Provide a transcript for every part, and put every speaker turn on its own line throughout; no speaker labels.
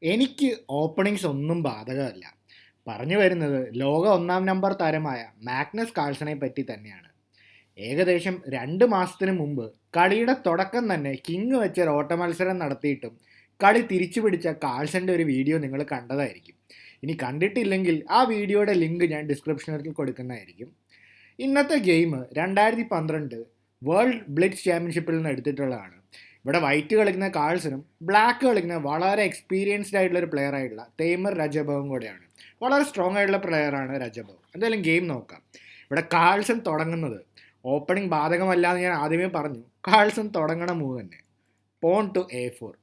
എനിക്ക് ഓപ്പണിങ്സ് ഒന്നും ബാധകമല്ല. പറഞ്ഞു വരുന്നത് ലോക ഒന്നാം നമ്പർ താരമായ മാഗ്നസ് കാൾസനെ പറ്റി തന്നെയാണ്. ഏകദേശം 2 മാസത്തിന് മുമ്പ് കളിയുടെ തുടക്കം തന്നെ കിങ് വെച്ച ഒരു ഓട്ട മത്സരം നടത്തിയിട്ടും കളി തിരിച്ചു പിടിച്ച കാൾസന്റെ ഒരു വീഡിയോ നിങ്ങൾ കണ്ടതായിരിക്കും. ഇനി കണ്ടിട്ടില്ലെങ്കിൽ ആ വീഡിയോയുടെ ലിങ്ക് ഞാൻ ഡിസ്ക്രിപ്ഷനിൽ കൊടുക്കുന്നതായിരിക്കും. ഇന്നത്തെ ഗെയിം 2012 വേൾഡ് ബ്ലിറ്റ്സ് ചാമ്പ്യൻഷിപ്പിൽ നിന്ന് എടുത്തിട്ടുള്ളതാണ്. ഇവിടെ വൈറ്റ് കളിക്കുന്ന കാൾസനും ബ്ലാക്ക് കളിക്കുന്ന വളരെ എക്സ്പീരിയൻസ്ഡ് ആയിട്ടുള്ള ഒരു പ്ലെയർ ആയിട്ടുള്ള തേമർ രജബവും കൂടെയാണ്. വളരെ സ്ട്രോങ് ആയിട്ടുള്ള പ്ലെയറാണ് രജബവ്. എന്തായാലും ഗെയിം നോക്കാം. ഇവിടെ കാൾസൺ തുടങ്ങുന്നത് ഓപ്പണിംഗ് ബാധകമല്ല എന്ന് ഞാൻ ആദ്യമേ പറഞ്ഞു. കാൾസൺ തുടങ്ങണ മൂവ് തന്നെ പോൺ ടു A4.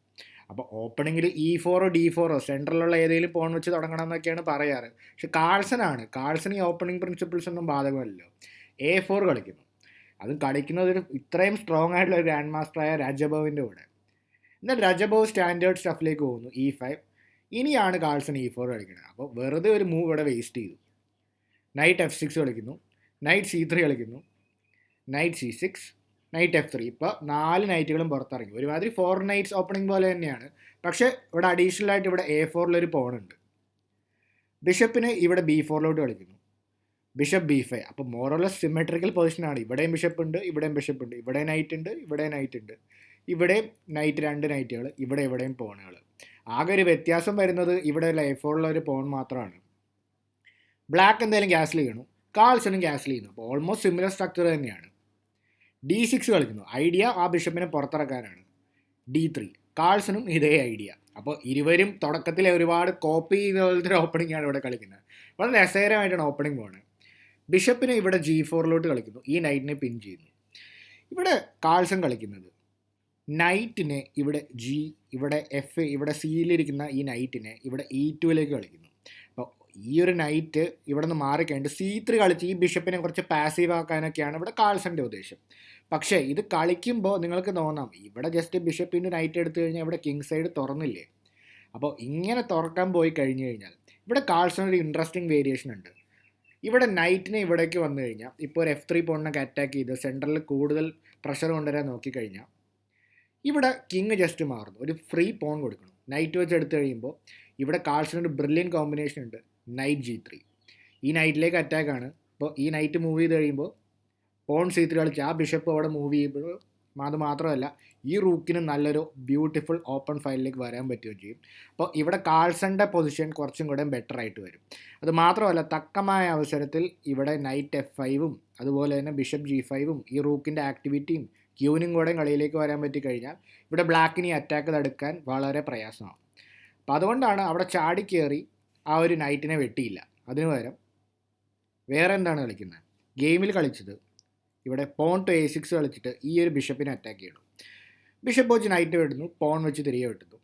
അപ്പോൾ ഓപ്പണിങ്ങിൽ E4 D4 സെൻട്രലുള്ള ഏതെങ്കിലും പോൺ വെച്ച് തുടങ്ങണം എന്നൊക്കെയാണ് പറയാറ്. പക്ഷെ കാൾസൺ ഈ ഓപ്പണിംഗ് പ്രിൻസിപ്പിൾസ് ഒന്നും ബാധകമല്ലോ. A4 കളിക്കുന്നു. അതും കളിക്കുന്നത് ഒരു ഇത്രയും സ്ട്രോങ് ആയിട്ടുള്ള ഒരു ഗ്രാൻഡ് മാസ്റ്ററായ രജബവിൻ്റെ കൂടെ. എന്നാൽ രജബവ് സ്റ്റാൻഡേർഡ് സ്റ്റഫിലേക്ക് പോകുന്നു E5. ഇനിയാണ് കാൾസൺ E4 കളിക്കുന്നത്. അപ്പോൾ വെറുതെ ഒരു മൂവ് ഇവിടെ വേസ്റ്റ് ചെയ്തു. നൈറ്റ് F6 കളിക്കുന്നു, നൈറ്റ് C3 കളിക്കുന്നു, നൈറ്റ് C6, നൈറ്റ് F3. ഇപ്പോൾ 4 നൈറ്റുകളും പുറത്തിറങ്ങി. ഒരുമാതിരി 4 നൈറ്റ്സ് ഓപ്പണിംഗ് പോലെ തന്നെയാണ്. പക്ഷേ ഇവിടെ അഡീഷണൽ ആയിട്ട് ഇവിടെ A4 പോണുണ്ട്. ബിഷപ്പിന് ഇവിടെ B4 കളിക്കുന്നു, ബിഷപ്പ് B5. അപ്പോൾ മോറോലെസ് സിമെട്രിക്കൽ പൊസിഷനാണ്. ഇവിടെയും ബിഷപ്പ് ഉണ്ട്, ഇവിടെയും ബിഷപ്പ് ഉണ്ട്, ഇവിടെ നൈറ്റ് ഉണ്ട്, ഇവിടെ നൈറ്റ് ഉണ്ട്, ഇവിടെയും നൈറ്റ് 2 നൈറ്റുകൾ, ഇവിടെയും പോണുകൾ. ആകെ ഒരു വ്യത്യാസം വരുന്നത് ഇവിടെ A4 ഒരു പോൺ മാത്രമാണ്. ബ്ലാക്ക് എന്തായാലും ക്യാൻസൽ ചെയ്യണു, കാൾസണും ക്യാൻസൽ ചെയ്യുന്നു. അപ്പോൾ ഓൾമോസ്റ്റ് സിമിലർ സ്ട്രക്ചർ തന്നെയാണ്. D6 കളിക്കുന്നു. ഐഡിയ ആ ബിഷപ്പിനെ പുറത്തിറക്കാനാണ്. D3 കാൾസണും ഇതേ ഐഡിയ. അപ്പോൾ ഇരുവരും തുടക്കത്തിലെ ഒരുപാട് കോപ്പി ചെയ്ത പോലത്തെ ഒരു ഓപ്പണിംഗ് ആണ് ഇവിടെ കളിക്കുന്നത്. വളരെ രസകരമായിട്ടാണ് ഓപ്പണിംഗ് പോകുന്നത്. ബിഷപ്പിനെ ഇവിടെ G4 കളിക്കുന്നു, ഈ നൈറ്റിനെ പിൻ ചെയ്യുന്നു. ഇവിടെ കാൾസൺ കളിക്കുന്നത് നൈറ്റിനെ ഇവിടെ G, ഇവിടെ F, ഇവിടെ സിയിലിരിക്കുന്ന ഈ നൈറ്റിനെ ഇവിടെ E2 കളിക്കുന്നു. അപ്പോൾ ഈ ഒരു നൈറ്റ് ഇവിടെ നിന്ന് മാറിക്കഴിഞ്ഞിട്ട് C3 കളിച്ച് ഈ ബിഷപ്പിനെ കുറച്ച് പാസീവ് ആക്കാനൊക്കെയാണ് ഇവിടെ കാൾസൻ്റെ ഉദ്ദേശം. പക്ഷേ ഇത് കളിക്കുമ്പോൾ നിങ്ങൾക്ക് തോന്നാം ഇവിടെ ജസ്റ്റ് ബിഷപ്പിൻ്റെ നൈറ്റ് എടുത്തു കഴിഞ്ഞാൽ ഇവിടെ കിങ് സൈഡ് തുറന്നില്ലേ. അപ്പോൾ ഇങ്ങനെ തുറക്കാൻ പോയി കഴിഞ്ഞു കഴിഞ്ഞാൽ ഇവിടെ കാൾസൺ ഒരു ഇൻട്രസ്റ്റിംഗ് വേരിയേഷൻ ഉണ്ട്. ഇവിടെ നൈറ്റിനെ ഇവിടേക്ക് വന്നു കഴിഞ്ഞാൽ ഇപ്പോൾ ഒരു F3 പോണിനൊക്കെ അറ്റാക്ക് ചെയ്ത് സെൻട്രലിൽ കൂടുതൽ പ്രഷർ കൊണ്ടുവരാൻ നോക്കിക്കഴിഞ്ഞാൽ ഇവിടെ കിങ് ജസ്റ്റ് മാറുന്നു, ഒരു ഫ്രീ പോൺ കൊടുക്കണം. നൈറ്റ് വെച്ച് എടുത്തു കഴിയുമ്പോൾ ഇവിടെ കാൾസൺ ബ്രില്യൻ കോമ്പിനേഷൻ ഉണ്ട്. നൈറ്റ് G3, ഈ നൈറ്റിലേക്ക് അറ്റാക്കാണ്. അപ്പോൾ ഈ നൈറ്റ് മൂവ് ചെയ്ത് കഴിയുമ്പോൾ പോൺ C3 കളിച്ച് ആ ബിഷപ്പ് അവിടെ മൂവ് ചെയ്യുമ്പോൾ അത് മാത്രമല്ല ഈ റൂക്കിന് നല്ലൊരു ബ്യൂട്ടിഫുൾ ഓപ്പൺ ഫയലിലേക്ക് വരാൻ പറ്റുകയും ചെയ്യും. അപ്പോൾ ഇവിടെ കാൾസൻ്റെ പൊസിഷൻ കുറച്ചും കൂടെ ബെറ്റർ ആയിട്ട് വരും. അത് മാത്രമല്ല തക്കമായ അവസരത്തിൽ ഇവിടെ നൈറ്റ് F5 അതുപോലെ തന്നെ ബിഷപ്പ് G5 ഈ റൂക്കിൻ്റെ ആക്ടിവിറ്റിയും ക്യൂനും കൂടെ കളിയിലേക്ക് വരാൻ പറ്റിക്കഴിഞ്ഞാൽ ഇവിടെ ബ്ലാക്കിന് ഈ അറ്റാക്ക് തടുക്കാൻ വളരെ പ്രയാസമാണ്. അപ്പോൾ അതുകൊണ്ടാണ് അവിടെ ചാടിക്കയറി ആ ഒരു നൈറ്റിനെ വെട്ടിയില്ല. അതിനു പകരം വേറെ എന്താണ് കളിക്കുന്നത്, ഗെയിമിൽ കളിച്ചത് ഇവിടെ പോൺ ടു A6 കളിച്ചിട്ട് ഈ ഒരു ബിഷപ്പിനെ അറ്റാക്ക് ചെയ്യണം. ബിഷപ്പ് വെച്ച് നൈറ്റ് വെട്ടുന്നു, പോൺ വെച്ച് തിരികെ വെട്ടുന്നു.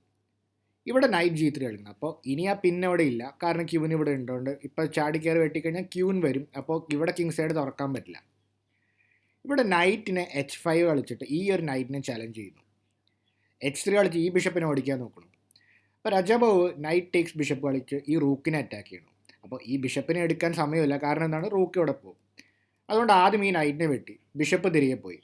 ഇവിടെ നൈറ്റ് G3 കളിക്കുന്നു. അപ്പോൾ ഇനി ആ പിന്നെ അവിടെ ഇല്ല, കാരണം ക്യൂവിന് ഇവിടെ ഉണ്ടോണ്ട് ഇപ്പോൾ ചാടിക്കയറി വെട്ടിക്കഴിഞ്ഞാൽ ക്യൂൻ വരും. അപ്പോൾ ഇവിടെ കിങ് സൈഡ് തുറക്കാൻ പറ്റില്ല. ഇവിടെ നൈറ്റിനെ H5 കളിച്ചിട്ട് ഈ ഒരു നൈറ്റിനെ ചലഞ്ച് ചെയ്യുന്നു. H3 കളിച്ച് ഈ ബിഷപ്പിനെ ഓടിക്കാൻ നോക്കണം. അപ്പോൾ രജബവ് നൈറ്റ് ടേക്സ് ബിഷപ്പ് കളിച്ച് ഈ റൂക്കിനെ അറ്റാക്ക് ചെയ്യണം. അപ്പോൾ ഈ ബിഷപ്പിനെ എടുക്കാൻ സമയമില്ല, കാരണം എന്താണ്, റൂക്ക് ഇവിടെ പോകും. അതുകൊണ്ട് ആദ്യം ഈ നൈറ്റിനെ വെട്ടി ബിഷപ്പ് തിരികെ പോയി.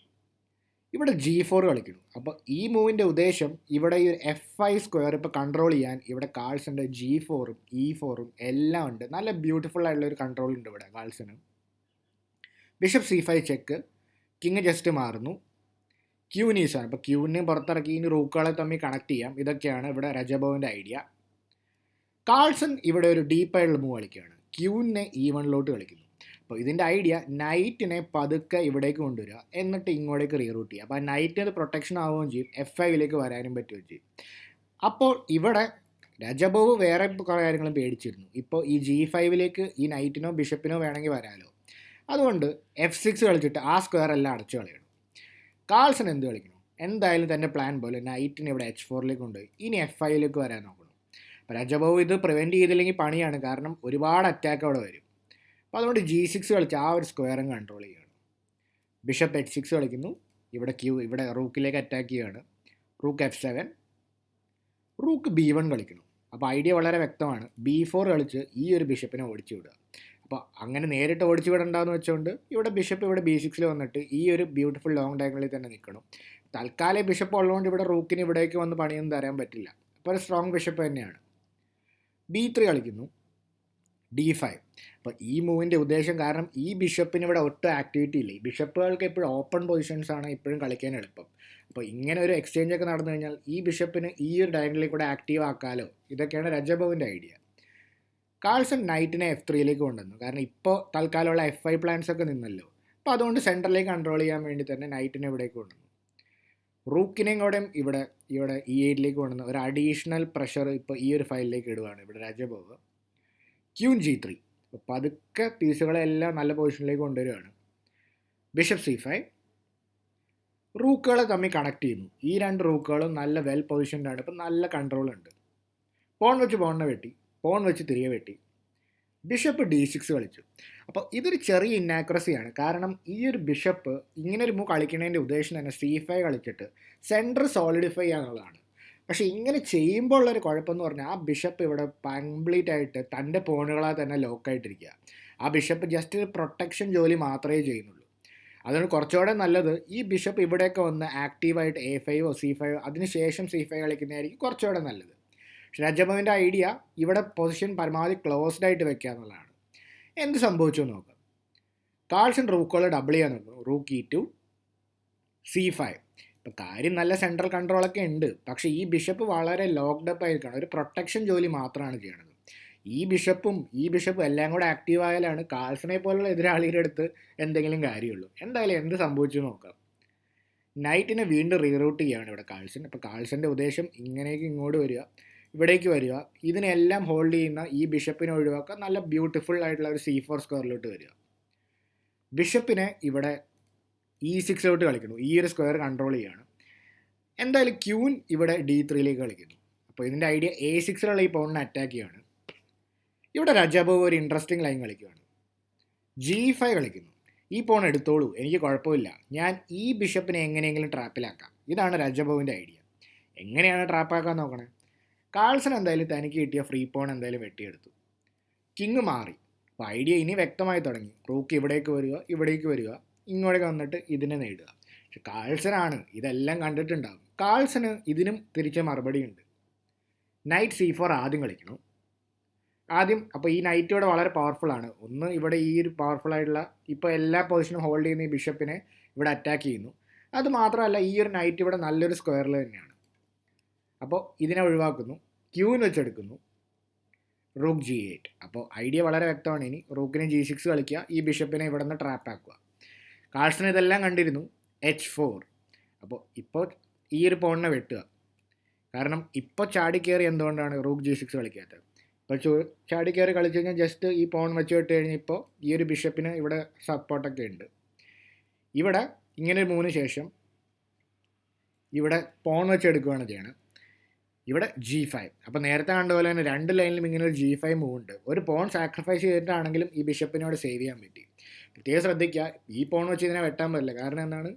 ഇവിടെ G4 കളിക്കണം. അപ്പോൾ ഈ മൂവിൻ്റെ ഉദ്ദേശം ഇവിടെ ഈ ഒരു F5 സ്ക്വയർ ഇപ്പോൾ കൺട്രോൾ ചെയ്യാൻ ഇവിടെ കാൾസൻ്റെ G4 E4 എല്ലാം ഉണ്ട്. നല്ല ബ്യൂട്ടിഫുൾ ആയിട്ടുള്ള ഒരു കൺട്രോൾ ഉണ്ട് ഇവിടെ കാൾസന്. Bishop C5 check, king just മാറുന്നു, ക്യൂനീസാണ്. അപ്പോൾ ക്യൂവിനെ പുറത്തിറക്കി ഇനി റൂക്കുകളെ തമ്മിൽ കണക്ട് ചെയ്യാം. ഇതൊക്കെയാണ് ഇവിടെ രജബവിൻ്റെ ഐഡിയ. കാൾസൺ ഇവിടെ ഒരു ഡീപ്പായിട്ടുള്ള മൂവ് കളിക്കുകയാണ്. ക്യൂവിനെ E1 കളിക്കുന്നു. അപ്പോൾ ഇതിൻ്റെ ഐഡിയ നൈറ്റിനെ പതുക്കെ ഇവിടേക്ക് കൊണ്ടുവരിക, എന്നിട്ട് ഇങ്ങോട്ടേക്ക് റീറൂട്ട് ചെയ്യുക. അപ്പോൾ നൈറ്റിന് പ്രൊട്ടക്ഷൻ ആവുകയും ചെയ്യും, F5 വരാനും പറ്റുകയും ചെയ്യും. അപ്പോൾ ഇവിടെ രജബവ് വേറെ കുറേ കാര്യങ്ങളും പേടിച്ചിരുന്നു. ഇപ്പോൾ ഈ G5 ഈ നൈറ്റിനോ ബിഷപ്പിനോ വേണമെങ്കിൽ വരാമല്ലോ. അതുകൊണ്ട് F6 കളിച്ചിട്ട് ആ സ്ക്വയർ എല്ലാം അടച്ചു കളയണം. കാൾസൺ എന്ത് കളിക്കണം, എന്തായാലും തൻ്റെ പ്ലാൻ പോലെ നൈറ്റിനെ ഇവിടെ H4 കൊണ്ടുപോയി ഇനി F5 വരാൻ നോക്കണം. അപ്പോൾ രജബവ് ഇത് പ്രിവെൻറ്റ് ചെയ്തില്ലെങ്കിൽ പണിയാണ്, കാരണം ഒരുപാട് അറ്റാക്ക് അവിടെ വരും. അപ്പോൾ അതുകൊണ്ട് G6 കളിച്ച് ആ ഒരു സ്ക്വയറും കൺട്രോൾ ചെയ്യുകയാണ്. ബിഷപ്പ് H6 കളിക്കുന്നു, ഇവിടെ റൂക്കിലേക്ക് അറ്റാക്ക് ചെയ്യുകയാണ്. റൂക്ക് F7, റൂക്ക് B1 കളിക്കുന്നു. അപ്പോൾ ഐഡിയ വളരെ വ്യക്തമാണ്, B4 കളിച്ച് ഈ ഒരു ബിഷപ്പിനെ ഓടിച്ചു വിടുക. അപ്പോൾ അങ്ങനെ നേരിട്ട് ഓടിച്ചു വിടണ്ടെന്ന് വെച്ചുകൊണ്ട് ഇവിടെ ബിഷപ്പ് ഇവിടെ B6 വന്നിട്ട് ഈ ഒരു ബ്യൂട്ടിഫുൾ ലോങ് ഡയഗണലിൽ തന്നെ നിൽക്കണം. തൽക്കാലം ബിഷപ്പ് ഉള്ളതുകൊണ്ട് ഇവിടെ റൂക്കിന് ഇവിടേക്ക് വന്ന് പണിയൊന്നും തരാൻ പറ്റില്ല. അപ്പോൾ ഒരു സ്ട്രോങ് ബിഷപ്പ് തന്നെയാണ്. B3 കളിക്കുന്നു, D5. അപ്പോൾ ഈ മൂവിൻ്റെ ഉദ്ദേശം കാരണം ഈ ബിഷപ്പിന് ഇവിടെ ഒട്ടും ആക്ടിവിറ്റി ഇല്ല. ഈ ബിഷപ്പുകൾക്ക് എപ്പോഴും ഓപ്പൺ പൊസിഷൻസ് ആണ് ഇപ്പോഴും കളിക്കാൻ എളുപ്പം. അപ്പോൾ ഇങ്ങനെ ഒരു എക്സ്ചേഞ്ച് ഒക്കെ നടന്നു കഴിഞ്ഞാൽ ഈ ബിഷപ്പിന് ഈ ഒരു ഡയഗണലിൽ കൂടെ ആക്റ്റീവ് ആക്കാമല്ലോ. ഇതൊക്കെയാണ് രജബോവിൻ്റെ ഐഡിയ. കാൾസൺ നൈറ്റിനെ F3യിലേക്ക് കൊണ്ടുവന്നു. കാരണം ഇപ്പോൾ തൽക്കാലമുള്ള F5 പ്ലാൻസ് ഒക്കെ നിന്നല്ലോ. അപ്പോൾ അതുകൊണ്ട് സെൻറ്ററിലേക്ക് കൺട്രോൾ ചെയ്യാൻ വേണ്ടി തന്നെ നൈറ്റിനെ ഇവിടേക്ക് കൊണ്ടുവന്നു. റൂക്കിനെയും കൂടെ ഇവിടെ E8ലേക്ക് കൊണ്ടുവന്നു. ഒരു അഡീഷണൽ പ്രഷർ ഇപ്പോൾ ഈ ഒരു ഫയലിലേക്ക് ഇടുകയാണ് ഇവിടെ രജബോവ്. Queen G3. അപ്പോൾ പതുക്കെ പീസുകളെല്ലാം നല്ല പൊസിഷനിലേക്ക് കൊണ്ടുവരികയാണ്. Bishop C5. റൂക്കുകളെ തമ്മിൽ കണക്ട് ചെയ്യുന്നു. ഈ രണ്ട് റൂക്കുകളും നല്ല വെൽ പൊസിഷൻഡാണ്. ഇപ്പം നല്ല കൺട്രോൾ ഉണ്ട്. പോൺ വെച്ച് പോണിനെ വെട്ടി, പോൺ വെച്ച് തിരികെ വെട്ടി. ബിഷപ്പ് D6 കളിച്ചു. അപ്പോൾ ഇതൊരു ചെറിയ ഇന്നാക്യുറസിയാണ്. കാരണം ഈ ഒരു ബിഷപ്പ് ഇങ്ങനെ ഒരു മൂവ് കളിക്കുന്നതിൻ്റെ ഉദ്ദേശം തന്നെ C5 കളിച്ചിട്ട് സെൻറ്റർ സോളിഡിഫൈ ചെയ്യാന്നുള്ളതാണ്. പക്ഷേ ഇങ്ങനെ ചെയ്യുമ്പോൾ ഉള്ളൊരു കുഴപ്പമെന്ന് പറഞ്ഞാൽ ആ ബിഷപ്പ് ഇവിടെ കംപ്ലീറ്റ് ആയിട്ട് തൻ്റെ പോണുകളാൽ തന്നെ ലോക്കായിട്ടിരിക്കുക. ആ ബിഷപ്പ് ജസ്റ്റ് ഒരു പ്രൊട്ടക്ഷൻ ജോലി മാത്രമേ ചെയ്യുന്നുള്ളൂ. അതുകൊണ്ട് കുറച്ചുകൂടെ നല്ലത് ഈ ബിഷപ്പ് ഇവിടെയൊക്കെ വന്ന് ആക്റ്റീവായിട്ട് A5 C5 അതിനുശേഷം C5 കളിക്കുന്നതായിരിക്കും കുറച്ചുകൂടെ നല്ലത്. പക്ഷേ രജബോവിൻ്റെ ഐഡിയ ഇവിടെ പൊസിഷൻ പരമാവധി ക്ലോസ്ഡ് ആയിട്ട് വെക്കുക എന്നുള്ളതാണ്. എന്ത് സംഭവിച്ചു നോക്കാം. കാൾസൺ റൂക്കുകൾ ഡബിൾ ചെയ്യാൻ നോക്കുന്നു. Rook E2 C5. ഇപ്പോൾ കാര്യം നല്ല സെൻട്രൽ കൺട്രോളൊക്കെ ഉണ്ട്. പക്ഷേ ഈ ബിഷപ്പ് വളരെ ലോക്ക്ഡ് അപ്പ് ആയിരിക്കണം. ഒരു പ്രൊട്ടക്ഷൻ ജോലി മാത്രമാണ് ചെയ്യണത്. ഈ ബിഷപ്പും എല്ലാം കൂടെ ആക്റ്റീവ് ആയാലാണ് കാൾസനെ പോലുള്ള എതിരാളിയുടെ അടുത്ത് എന്തെങ്കിലും കാര്യമുള്ളൂ. എന്തായാലും എന്ത് സംഭവിച്ചു നോക്കാം. നൈറ്റിനെ വീണ്ടും റീറൂട്ട് ചെയ്യുകയാണ് ഇവിടെ കാൾസൺ. അപ്പോൾ കാൾസൻ്റെ ഉദ്ദേശം ഇങ്ങനെയൊക്കെ ഇങ്ങോട്ട് വരിക, ഇവിടേക്ക് വരിക, ഇതിനെല്ലാം ഹോൾഡ് ചെയ്യുന്ന ഈ ബിഷപ്പിനെ ഒഴിവാക്കുക, നല്ല ബ്യൂട്ടിഫുൾ ആയിട്ടുള്ള ഒരു C4 സ്ക്വയറിലോട്ട് വരിക. ബിഷപ്പിനെ ഇവിടെ E6 കളിക്കുന്നു. ഈ ഒരു സ്ക്വയർ കൺട്രോൾ ചെയ്യുകയാണ്. എന്തായാലും ക്യൂൻ ഇവിടെ D3യിലേക്ക് കളിക്കുന്നു. അപ്പോൾ ഇതിൻ്റെ ഐഡിയ A6 ഈ പോണിനെ അറ്റാക്ക് ചെയ്യുകയാണ്. ഇവിടെ രജബോവ് ഒരു ഇൻട്രസ്റ്റിംഗ് ലൈൻ കളിക്കുകയാണ്. G5 കളിക്കുന്നു. ഈ പോൺ എടുത്തോളൂ, എനിക്ക് കുഴപ്പമില്ല, ഞാൻ ഈ ബിഷപ്പിനെ എങ്ങനെയെങ്കിലും ട്രാപ്പിലാക്കാം. ഇതാണ് രജബോവിൻ്റെ ഐഡിയ. എങ്ങനെയാണ് ട്രാപ്പാക്കാൻ നോക്കണേ. കാൾസൺ എന്തായാലും തനിക്ക് കിട്ടിയ ഫ്രീ പോൺ എന്തായാലും വെട്ടിയെടുത്തു. കിങ് മാറി. അപ്പോൾ ഐഡിയ ഇനി വ്യക്തമായി തുടങ്ങി. റൂക്ക് ഇവിടേക്ക് വരിക, ഇങ്ങോട്ടേക്ക് വന്നിട്ട് ഇതിനെ നേടുക. പക്ഷെ കാൾസനാണ് ഇതെല്ലാം കണ്ടിട്ടുണ്ടാകും. കാൾസന് ഇതിനും തിരിച്ച മറുപടി ഉണ്ട്. നൈറ്റ് C4 ആദ്യം കളിക്കണം. അപ്പോൾ ഈ നൈറ്റ് ഇവിടെ വളരെ പവർഫുൾ ആണ്. ഒന്ന് ഇവിടെ ഈ ഒരു പവർഫുൾ ആയിട്ടുള്ള ഇപ്പോൾ എല്ലാ പൊസിഷനും ഹോൾഡ് ചെയ്യുന്ന ഈ ബിഷപ്പിനെ ഇവിടെ അറ്റാക്ക് ചെയ്യുന്നു. അത് മാത്രമല്ല ഈ ഒരു നൈറ്റ് ഇവിടെ നല്ലൊരു സ്ക്വയറിൽ തന്നെയാണ്. അപ്പോൾ ഇതിനെ ഒഴിവാക്കുന്നു. ക്യൂൻ വെച്ചെടുക്കുന്നു. Rook G8. അപ്പോൾ ഐഡിയ വളരെ വ്യക്തമാണ്. ഇനി റൂക്കിനെ G6 കളിക്കുക, ഈ ബിഷപ്പിനെ ഇവിടെ നിന്ന് ട്രാപ്പ് ആക്കുക. കാൾസൺ ഇതെല്ലാം കണ്ടിരുന്നു. H4. അപ്പോൾ ഇപ്പോൾ ഈ ഒരു പോണിനെ വെട്ടുക. കാരണം ഇപ്പോൾ ചാടിക്കയറി എന്തുകൊണ്ടാണ് റൂക്ക് G6 കളിക്കാത്തത്. ഇപ്പോൾ ചാടിക്കയറി കളിച്ചു കഴിഞ്ഞാൽ ജസ്റ്റ് ഈ പോൺ വെച്ച് വിട്ട് കഴിഞ്ഞപ്പോൾ ഈ ഒരു ബിഷപ്പിന് ഇവിടെ സപ്പോർട്ടൊക്കെ ഉണ്ട്. ഇവിടെ ഇങ്ങനെ ഒരു മൂവിന് ശേഷം ഇവിടെ പോൺ വെച്ചെടുക്കുകയാണ് ചെയ്യണം. ഇവിടെ G5. അപ്പോൾ നേരത്തെ കണ്ടപോലെ തന്നെ രണ്ട് ലൈനിലും ഇങ്ങനെ ഒരു G5 മൂവ് ഉണ്ട്. ഒരു പോൺ സാക്രിഫൈസ് ചെയ്തിട്ടാണെങ്കിലും ഈ ബിഷപ്പിനോട് സേവ് ചെയ്യാൻ പറ്റി. പ്രത്യേകം ശ്രദ്ധിക്കുക, ഈ പോൺ വെച്ച് ഇതിനെ വെട്ടാൻ പറ്റില്ല. കാരണം എന്താണ്,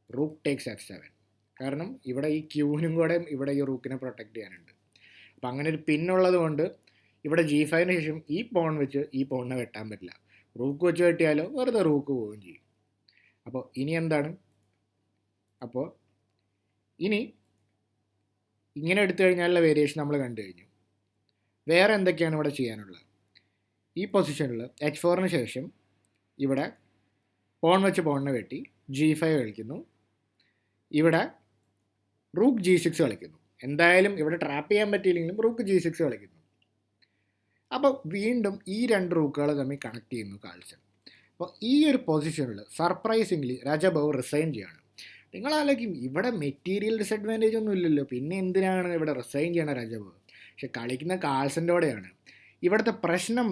റൂക്ക് ടേക്സ് F7. കാരണം ഇവിടെ ഈ ക്യൂനും കൂടെ ഇവിടെ ഈ റൂക്കിനെ പ്രൊട്ടക്റ്റ് ചെയ്യാനുണ്ട്. അപ്പോൾ അങ്ങനെ ഒരു പിന്നുള്ളത് കൊണ്ട് ഇവിടെ G5ന് ശേഷം ഈ പോൺ വെച്ച് ഈ പോണിനെ വെട്ടാൻ പറ്റില്ല. റൂക്ക് വെച്ച് വെട്ടിയാലോ വെറുതെ റൂക്ക് പോവുകയും ചെയ്യും. അപ്പോൾ ഇനി എന്താണ്, അപ്പോൾ ഇനി ഇങ്ങനെ എടുത്തു കഴിഞ്ഞാലുള്ള വേരിയേഷൻ നമ്മൾ കണ്ടു കഴിഞ്ഞു. വേറെ എന്തൊക്കെയാണ് ഇവിടെ ചെയ്യാനുള്ളത്. ഈ പൊസിഷനിൽ H4ന് ശേഷം ഇവിടെ പോൺ വെച്ച് പോണിനെ വെട്ടി G5 കളിക്കുന്നു. ഇവിടെ റൂക്ക് G6 കളിക്കുന്നു. എന്തായാലും ഇവിടെ ട്രാപ്പ് ചെയ്യാൻ പറ്റിയില്ലെങ്കിലും റൂക്ക് G6 കളിക്കുന്നു. അപ്പോൾ വീണ്ടും ഈ രണ്ട് റൂക്കുകൾ തമ്മിൽ കണക്ട് ചെയ്യുന്നു കാൾസൺ. അപ്പോൾ ഈ ഒരു പൊസിഷനിൽ സർപ്രൈസിംഗ്ലി രജബോവ് റിസൈൻ ചെയ്യാണ്. നിങ്ങളാലോചിക്കും, ഇവിടെ മെറ്റീരിയൽ ഡിസഡ്വാൻറ്റേജ് ഒന്നും ഇല്ലല്ലോ, പിന്നെ എന്തിനാണ് ഇവിടെ റിസൈൻ ചെയ്യണ രജബോവ്. പക്ഷെ കളിക്കുന്ന കാൾസൻ്റെ കൂടെയാണ്. ഇവിടുത്തെ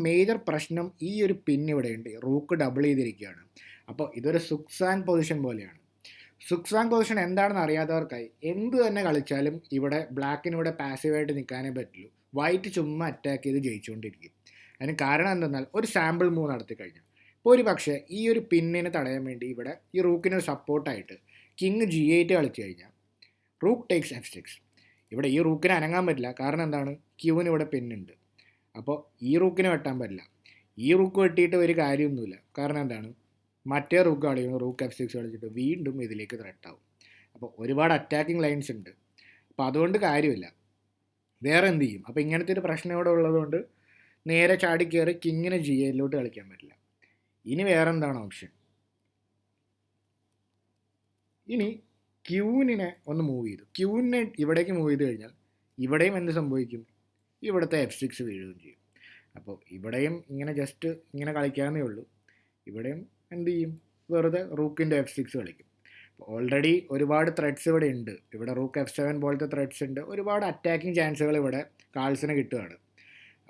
മേജർ പ്രശ്നം ഈ ഒരു ഇവിടെയുണ്ട്. റൂക്ക് ഡബിൾ ചെയ്തിരിക്കുകയാണ്. അപ്പോൾ ഇതൊരു സുക്സാങ് പൊസിഷൻ പോലെയാണ്. സുക്സാങ് പൊസിഷൻ എന്താണെന്ന് അറിയാത്തവർക്കായി എന്ത് തന്നെ കളിച്ചാലും ഇവിടെ ബ്ലാക്കിന് ഇവിടെ പാസീവായിട്ട് നിൽക്കാനേ പറ്റുള്ളൂ. വൈറ്റ് ചുമ്മാ അറ്റാക്ക് ചെയ്ത് ജയിച്ചുകൊണ്ടിരിക്കും. അതിന് കാരണം എന്തെന്നാൽ ഒരു സാമ്പിൾ മൂവ് നടത്തി കഴിഞ്ഞാൽ ഇപ്പോൾ ഒരു പക്ഷേ ഈ ഒരു പിന്നിനെ തടയാൻ വേണ്ടി ഇവിടെ ഈ റൂക്കിന് സപ്പോർട്ടായിട്ട് കിങ് G8 കളിച്ചു കഴിഞ്ഞാൽ റൂക്ക് ടേക്സ് F6. ഇവിടെ ഈ റൂക്കിനെ അനങ്ങാൻ പറ്റില്ല. കാരണം എന്താണ്, ക്യൂവിന് ഇവിടെ പിന്നുണ്ട്. അപ്പോൾ ഈ റൂക്കിനെ വെട്ടാൻ പറ്റില്ല. ഈ റൂക്ക് വെട്ടിയിട്ട് ഒരു കാര്യമൊന്നുമില്ല. കാരണം എന്താണ്, മറ്റേ റൂക്ക് കളിക്കുന്നു, റൂക്ക് F6 കളിച്ചിട്ട് വീണ്ടും ഇതിലേക്ക് ത്രെട്ടാവും. അപ്പോൾ ഒരുപാട് അറ്റാക്കിംഗ് ലൈൻസ് ഉണ്ട്. അപ്പോൾ അതുകൊണ്ട് കാര്യമില്ല. വേറെ എന്ത് ചെയ്യും? അപ്പോൾ ഇങ്ങനത്തെ ഒരു പ്രശ്നം ഇവിടെ ഉള്ളതുകൊണ്ട് നേരെ ചാടി കയറി കിങ്ങിനെ G8 കളിക്കാൻ പറ്റില്ല. ഇനി വേറെ എന്താണ് ഓപ്ഷൻ? ഇനി ക്യൂനിനെ ഒന്ന് മൂവ് ചെയ്തു. ക്യൂനിനെ ഇവിടേക്ക് മൂവ് ചെയ്ത് കഴിഞ്ഞാൽ ഇവിടെയും എന്ത് സംഭവിക്കും? ഇവിടുത്തെ F6 വീഴുകയും ചെയ്യും. അപ്പോൾ ഇവിടെയും ഇങ്ങനെ ജസ്റ്റ് ഇങ്ങനെ കളിക്കാവുന്നേ ഉള്ളൂ. ഇവിടെയും എന്ത് ചെയ്യും? വെറുതെ റൂക്കിൻ്റെ F6 കളിക്കും. ഓൾറെഡി ഒരുപാട് ത്രെഡ്സ് ഇവിടെ ഉണ്ട്. ഇവിടെ റൂക്ക് F7 പോലത്തെ ത്രെഡ്സ് ഉണ്ട്. ഒരുപാട് അറ്റാക്കിങ് ചാൻസുകൾ ഇവിടെ കാൾസിന് കിട്ടുകയാണ്.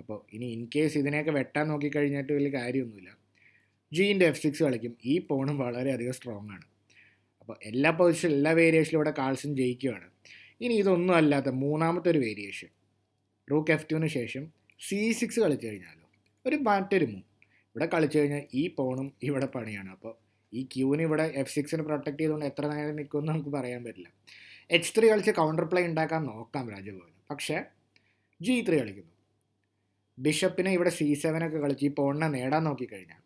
അപ്പോൾ ഇനി ഇൻ കേസ് ഇതിനെയൊക്കെ വെട്ടാൻ നോക്കിക്കഴിഞ്ഞിട്ട് വലിയ കാര്യമൊന്നുമില്ല. ജീൻ്റെ F6 കളിക്കും. ഈ പോണും വളരെയധികം സ്ട്രോങ് ആണ്. അപ്പോൾ എല്ലാ പൊസിഷനും എല്ലാ വേരിയേഷനിലും ഇവിടെ കാൾസൺ ജയിക്കുകയാണ്. ഇനി ഇതൊന്നും അല്ലാത്ത മൂന്നാമത്തെ ഒരു വേരിയേഷൻ, റൂക്ക് F2 ശേഷം C6 കളിച്ചു കഴിഞ്ഞാലോ മറ്റൊരു മൂവ് ഇവിടെ കളിച്ചു കഴിഞ്ഞാൽ ഈ പോണും ഇവിടെ പണിയാണ്. അപ്പോൾ ഈ ക്യൂവിന് ഇവിടെ F6 പ്രൊട്ടക്ട് ചെയ്തുകൊണ്ട് എത്ര നേരം നിൽക്കുമെന്ന് നമുക്ക് പറയാൻ പറ്റില്ല. H3 കളിച്ച് കൗണ്ടർ പ്ലേ ഉണ്ടാക്കാൻ നോക്കാം രാജഭവന്, പക്ഷേ G3 കളിക്കുന്നു. ബിഷപ്പിനെ ഇവിടെ C7 ഒക്കെ കളിച്ച് ഈ പോണിനെ നേടാൻ നോക്കിക്കഴിഞ്ഞാൽ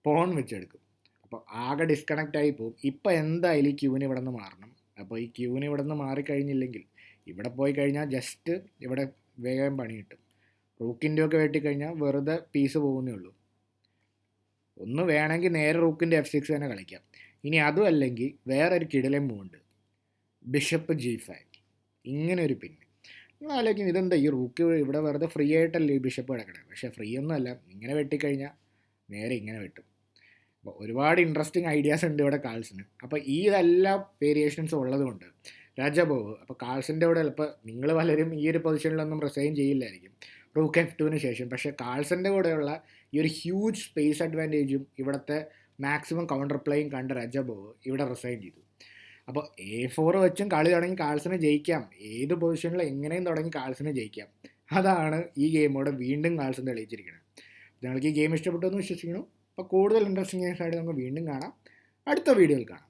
പോൺ വെച്ചെടുക്കും. അപ്പോൾ ആകെ ഡിസ്കണക്റ്റ് ആയി പോകും. ഇപ്പോൾ എന്തായാലും ഈ ക്യൂവിന് ഇവിടെ നിന്ന് മാറണം. അപ്പോൾ ഈ ക്യൂവിന് ഇവിടെ നിന്ന് മാറിക്കഴിഞ്ഞില്ലെങ്കിൽ ഇവിടെ പോയി കഴിഞ്ഞാൽ ജസ്റ്റ് ഇവിടെ വേഗം പണി കിട്ടും. റൂക്കിൻ്റെ ഒക്കെ വെട്ടിക്കഴിഞ്ഞാൽ വെറുതെ പീസ് പോകുന്നേ ഉള്ളൂ. ഒന്ന് വേണമെങ്കിൽ നേരെ റൂക്കിൻ്റെ F6 തന്നെ കളിക്കാം. ഇനി അതും അല്ലെങ്കിൽ വേറൊരു കിടിലൻ മൂവുണ്ട്, ബിഷപ്പ് G5. ഇങ്ങനെ ഒരു പിന്നെ നിങ്ങൾ ആലോചിക്കും ഇതെന്താ ഈ റൂക്ക് ഇവിടെ വെറുതെ ഫ്രീ ആയിട്ടല്ലേ ഈ ബിഷപ്പ് കിടക്കണേ? പക്ഷേ ഫ്രീ ഒന്നുമല്ല. ഇങ്ങനെ വെട്ടിക്കഴിഞ്ഞാൽ നേരെ ഇങ്ങനെ വെട്ടും. അപ്പോൾ ഒരുപാട് ഇൻട്രസ്റ്റിംഗ് ഐഡിയാസ് ഉണ്ട് ഇവിടെ കാൾസിന്. അപ്പോൾ ഈ എല്ലാ വേരിയേഷൻസും ഉള്ളതുകൊണ്ട് രാജാബോവ് അപ്പോൾ കാൾസിൻ്റെ കൂടെ ഇപ്പോൾ നിങ്ങൾ പലരും ഈ ഒരു പൊസിഷനിലൊന്നും റിസൈൻ ചെയ്യില്ലായിരിക്കും റൂക്ക് F2 ശേഷം. പക്ഷേ കാൾസൻ്റെ കൂടെയുള്ള ഈ ഒരു ഹ്യൂജ് സ്പേസ് അഡ്വാൻറ്റേജും ഇവിടുത്തെ മാക്സിമം കൗണ്ടർ പ്ലേയും കണ്ട രാജാബോവ് ഇവിടെ റിസൈൻ ചെയ്തു. അപ്പോൾ A4 വെച്ചും കളി തുടങ്ങി കാൾസിനെ ജയിക്കാം. ഏത് പൊസിഷനിൽ എങ്ങനെയും തുടങ്ങി കാൾസിനെ ജയിക്കാം. അതാണ് ഈ ഗെയിമോടെ വീണ്ടും കാൾസൻ തെളിയിച്ചിരിക്കുന്നത്. നിങ്ങൾക്ക് ഈ ഗെയിം ഇഷ്ടപ്പെട്ടു എന്ന് വിശ്വസിക്കുന്നു. അപ്പോൾ കൂടുതൽ ഇൻട്രസ്റ്റിംഗ് ആയിട്ട് നമുക്ക് വീണ്ടും കാണാം. അടുത്ത വീഡിയോയിൽ കാണാം.